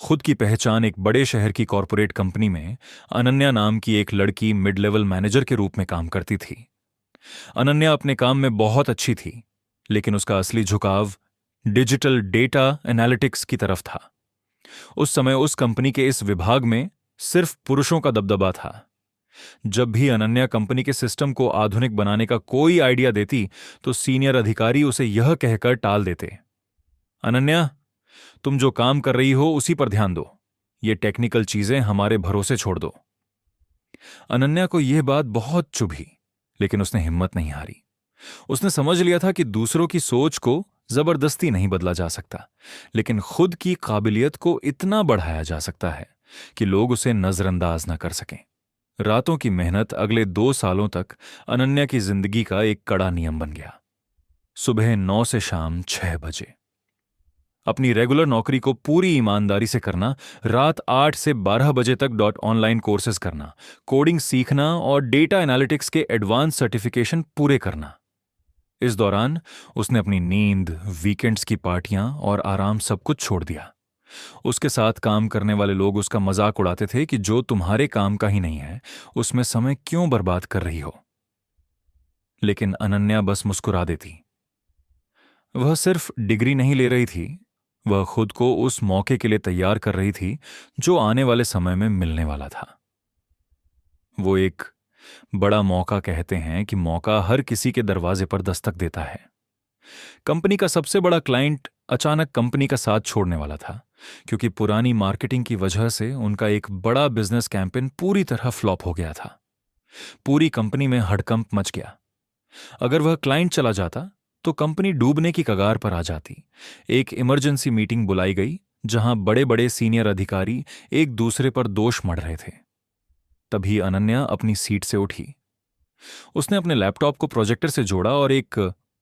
खुद की पहचान एक बड़े शहर की कॉरपोरेट कंपनी में अनन्या नाम की एक लड़की मिड लेवल मैनेजर के रूप में काम करती थी। अनन्या अपने काम में बहुत अच्छी थी, लेकिन उसका असली झुकाव डिजिटल डेटा एनालिटिक्स की तरफ था। उस समय उस कंपनी के इस विभाग में सिर्फ पुरुषों का दबदबा था। जब भी अनन्या कंपनी के सिस्टम को आधुनिक बनाने का कोई आइडिया देती, तो सीनियर अधिकारी उसे यह कहकर टाल देते, अनन्या, तुम जो काम कर रही हो उसी पर ध्यान दो, ये टेक्निकल चीजें हमारे भरोसे छोड़ दो। अनन्या को यह बात बहुत चुभी, लेकिन उसने हिम्मत नहीं हारी। उसने समझ लिया था कि दूसरों की सोच को जबरदस्ती नहीं बदला जा सकता, लेकिन खुद की काबिलियत को इतना बढ़ाया जा सकता है कि लोग उसे नजरअंदाज न कर सकें। रातों की मेहनत अगले 2 सालों तक अनन्या की जिंदगी का एक कड़ा नियम बन गया। सुबह 9 से शाम 6 बजे अपनी रेगुलर नौकरी को पूरी ईमानदारी से करना, रात 8 से 12 बजे तक ऑनलाइन कोर्सेज करना, कोडिंग सीखना और डेटा एनालिटिक्स के एडवांस सर्टिफिकेशन पूरे करना। इस दौरान उसने अपनी नींद, वीकेंड्स की पार्टियां और आराम सब कुछ छोड़ दिया। उसके साथ काम करने वाले लोग उसका मजाक उड़ाते थे कि जो तुम्हारे काम का ही नहीं है, उसमें समय क्यों बर्बाद कर रही हो। लेकिन अनन्या बस मुस्कुरा देती। वह सिर्फ डिग्री नहीं ले रही थी, वह खुद को उस मौके के लिए तैयार कर रही थी जो आने वाले समय में मिलने वाला था। वो एक बड़ा मौका कहते हैं कि मौका हर किसी के दरवाजे पर दस्तक देता है। कंपनी का सबसे बड़ा क्लाइंट अचानक कंपनी का साथ छोड़ने वाला था, क्योंकि पुरानी मार्केटिंग की वजह से उनका एक बड़ा बिजनेस कैंपेन पूरी तरह फ्लॉप हो गया था। पूरी कंपनी में हड़कंप मच गया। अगर वह क्लाइंट चला जाता तो कंपनी डूबने की कगार पर आ जाती। एक इमरजेंसी मीटिंग बुलाई गई, जहां बड़े बड़े सीनियर अधिकारी एक दूसरे पर दोष मढ़ रहे थे। तभी अनन्या अपनी सीट से उठी। उसने अपने लैपटॉप को प्रोजेक्टर से जोड़ा और एक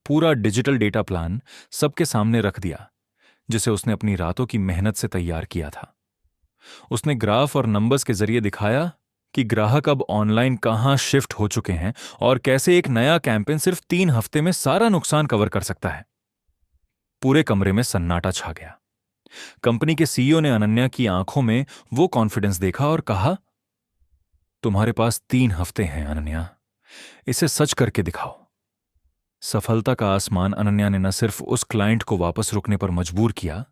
पूरा डिजिटल डेटा प्लान सबके सामने रख दिया, जिसे उसने अपनी रातों की मेहनत से तैयार किया था। उसने ग्राफ और नंबर्स के जरिए दिखाया कि ग्राहक अब ऑनलाइन कहां शिफ्ट हो चुके हैं और कैसे एक नया कैंपेन सिर्फ 3 हफ्ते में सारा नुकसान कवर कर सकता है। पूरे कमरे में सन्नाटा छा गया। कंपनी के सीईओ ने अनन्या की आंखों में वो कॉन्फिडेंस देखा और कहा, तुम्हारे पास 3 हफ्ते हैं अनन्या, इसे सच करके दिखाओ। सफलता का आसमान अनन्या ने न सिर्फ उस क्लाइंट को वापस रुकने पर मजबूर किया,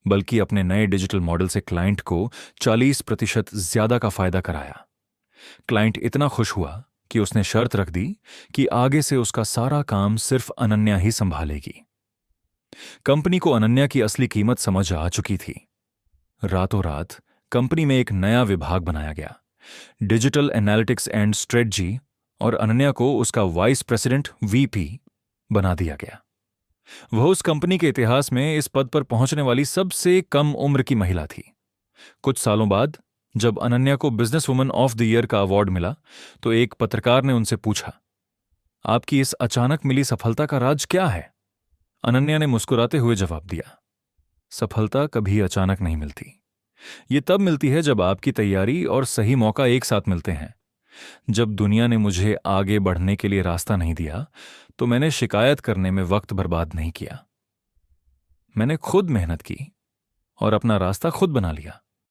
बल्कि अपने नए डिजिटल मॉडल से क्लाइंट को 40% ज्यादा का फायदा कराया। क्लाइंट इतना खुश हुआ कि उसने शर्त रख दी कि आगे से उसका सारा काम सिर्फ अनन्या ही संभालेगी। कंपनी को अनन्या की असली कीमत समझ आ चुकी थी। रातों रात कंपनी में एक नया विभाग बनाया गया, डिजिटल एनालिटिक्स एंड स्ट्रेटजी, और अनन्या को उसका वाइस प्रेसिडेंट वीपी बना दिया गया। वह उस कंपनी के इतिहास में इस पद पर पहुंचने वाली सबसे कम उम्र की महिला थी। कुछ सालों बाद जब अनन्या को business woman of the year का अवार्ड मिला, तो एक पत्रकार ने उनसे पूछा, आपकी इस अचानक मिली सफलता का राज क्या है? अनन्या ने मुस्कुराते हुए जवाब दिया, सफलता कभी अचानक नहीं मिलती। ये तब मिलती है जब आपकी तैयारी और सही मौका एक साथ मिलते हैं। जब दुनिया ने मुझे आगे बढ़ने के लिए रास्ता नहीं दिया, तो मैंने शिकायत करने में वक्त बर्बाद नहीं किया। मैंने खुद मेहनत की और अपना रास्ता खुद बना लिया।